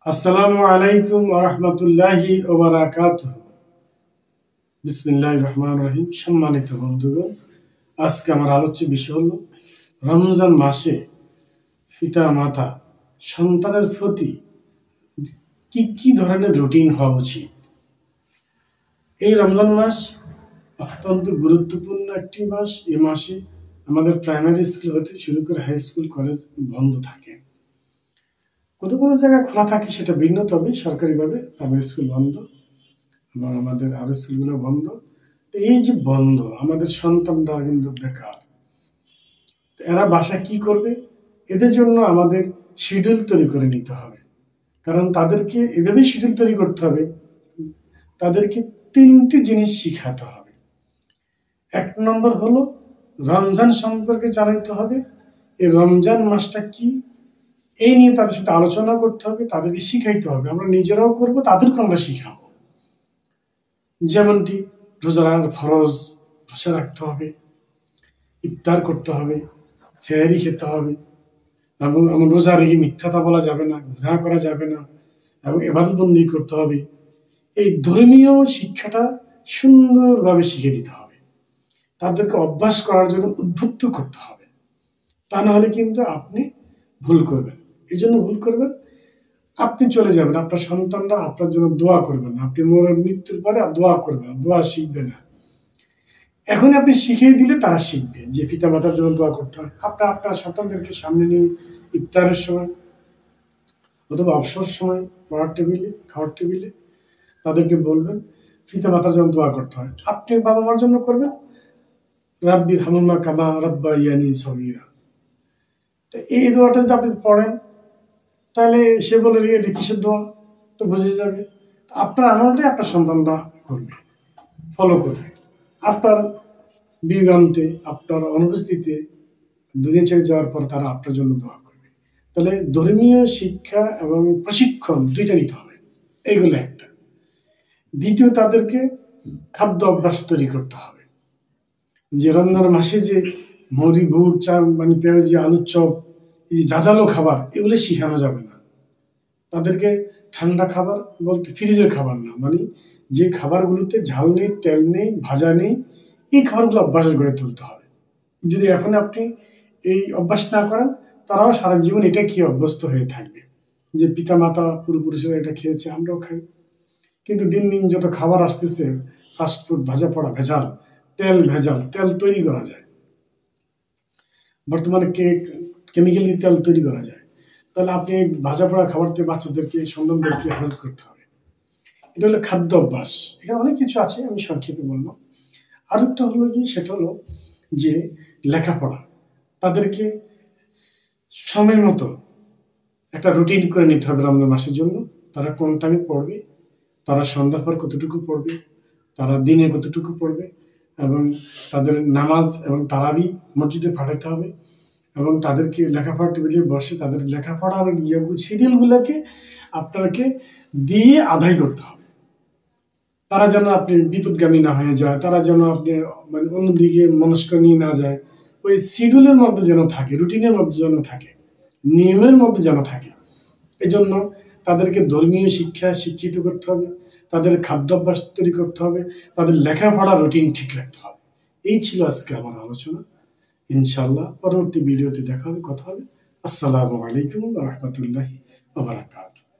আসসালামু আলাইকুম ওয়া রাহমাতুল্লাহি ওয়া বারাকাতুহু। বিসমিল্লাহির রহমানির রহিম। সম্মানিত বন্ধুগণ, আজকে আমার আলোচ্য বিষয় হলো রমজান মাসে পিতা মাতা সন্তানের প্রতি কি কি ধরনের রুটিন হওয়া উচিত। এই রমজান মাস অত্যন্ত গুরুত্বপূর্ণ একটি মাস। এই মাসে আমাদের প্রাইমারি স্কুল হতে শুরু করে হাই স্কুল, কলেজ বন্ধ থাকে। কোনো কোনো জায়গায় খোলা থাকে, সেটা ভিন্ন, তবে সরকারিভাবে প্রাইমারি স্কুল বন্ধ এবং আমাদের আরো স্কুলগুলো বন্ধ। তো এই যে বন্ধ, আমাদের সন্তানরা কিন্তু বেকার। এরা বাসায় কি করবে? এদের জন্য আমাদের শিডিউল তৈরি করে নিতে হবে। কারণ তাদেরকে এভাবেই শিডিউল তৈরি করতে হবে, তাদেরকে 3টি জিনিস শিখাতে হবে। 1 নম্বর হলো রমজান সম্পর্কে জানাইতে হবে। এই রমজান মাসটা কি, এই নিয়ে তাদের সাথে আলোচনা করতে হবে, তাদেরকে শিখাইতে হবে। আমরা নিজেরাও করব, তাদেরকে আমরা শিখাবো। যেমনটি রোজার ফরজ, রোজা রাখতে হবে, ইফতার করতে হবে, সেহরি খেতে হবে, এবং আমার রোজা রেখে মিথ্যাটা বলা যাবে না, গুনাহ করা যাবে না, এবং ইবাদতবন্দি করতে হবে। এই ধর্মীয় শিক্ষাটা সুন্দরভাবে শিখে দিতে হবে। তাদেরকে অভ্যাস করার জন্য উদ্বুদ্ধ করতে হবে। তা না হলে কিন্তু আপনি ভুল করবেন। এই জন্য ভুল করবেন, আপনি চলে যাবেন, আপনার সন্তানরা আপনার জন্য দোয়া করবেন, আপনি মৃত্যুর পরে দোয়া করবেন, দোয়া শিখবে না। এখন আপনি শিখিয়ে দিলে তারা শিখবে যে পিতা মাতার জন্য দোয়া করতে হয়। আপনার সন্তানদেরকে সামনে নিয়ে ইফতারের সময় অথবা অবসর সময় পড়ার টেবিলে, খাওয়ার টেবিলে তাদেরকে বলবেন পিতা মাতার জন্য দোয়া করতে হয়। আপনি বাবা মার জন্য করবেন, রাব্বির হামহুমা কামা রাব্বায়ানি সগীরা। তো এই দোয়াটা যদি আপনি পড়েন, তাহলে সে বলে এটা কিসের দোয়া, তো বুঝে যাবে। আপনার আমলটাই আপনার সন্তানরা করবে, ফলো করবে। আপনার বিয়োগান্তে, আপনার অনুপস্থিতিতে, দুনিয়া ছেড়ে যাওয়ার পর তারা আপনার জন্য দোয়া করবে। তাহলে ধর্মীয় শিক্ষা এবং প্রশিক্ষণ দুইটা নিতে হবে, এইগুলো একটা। দ্বিতীয়, তাদেরকে খাদ্য অভ্যাস তৈরি করতে হবে। যে রমজান মাসে যে মুড়ি, বুট, চাল, মানে পেঁয়াজি, আলুর চপ, এই যে ঝাঁঝালো খাবার, এগুলো শিখানো যাবে না। তাদেরকে ঠান্ডা খাবার বলতে ফ্রিজের খাবার না, মানে যে খাবারগুলোতে ঝাল নেই, তেল নেই, ভাজা নেই, এই খাবারগুলো অভ্যাস গড়ে তুলতে হবে। যদি এখন আপনি এই অভ্যাস না করেন, তারাও সারা জীবন এটা খেয়ে অভ্যস্ত হয়ে থাকবে যে পিতা মাতা পূর্বপুরুষেরা এটা খেয়েছে, আমরাও খাই। কিন্তু দিন দিন যত খাবার আসতেছে, ফাস্টফুড, ভাজা পড়া ভেজাল, তেল ভেজাল, তেল তৈরি করা যায় বর্তমানে, কেমিক্যাল দিয়ে তেল তৈরি করা যায়। তাহলে আপনি ভাজা পড়া খাবার থেকে বাচ্চাদেরকে, সন্তানদেরকে হেফাজত করতে হবে। এটা হলো খাদ্য অভ্যাস। এখানে অনেক কিছু আছে, আমি সংক্ষেপে বললাম। আরেকটা হলো কি, সেটা হলো যে লেখাপড়া। তাদেরকে সময় মতো একটা রুটিন করে নিতে হবে রমজান মাসের জন্য। তারা কোন টাইমে পড়বে, তারা সন্ধ্যার পর কতটুকু পড়বে, তারা দিনে কতটুকু পড়বে, এবং তাদের নামাজ এবং তারাবি মসজিদে পাঠাতে হবে। এবং তাদেরকে লেখাপড়া টেবিলে বসে তাদের লেখাপড়ার সিরিয়ালগুলোকে আপনাকে দিয়ে আদায় করতে হবে। তারা যেন আপনি বিপদগামী না হয়ে যায়, তারা যেন আপনি মানে অন্যদিকে মনস্ক নিয়ে না যায়। ওই শিডিউলের মধ্যে যেন থাকে, রুটিনের মধ্যে যেন থাকে, নিয়মের মধ্যে যেন থাকে। এই জন্য তাদেরকে ধর্মীয় শিক্ষা শিক্ষিত করতে হবে, তাদের খাদ্যাভ্যাস তৈরি করতে হবে, তাদের লেখাপড়া রুটিন ঠিক রাখতে হবে। এই ছিল আজকে আমার আলোচনা। ইনশাআল্লাহ পরবর্তী ভিডিওতে দেখা হবে, কথা হবে। আসসালামু আলাইকুম ওয়া রাহমাতুল্লাহি ওয়া বারাকাতুহু।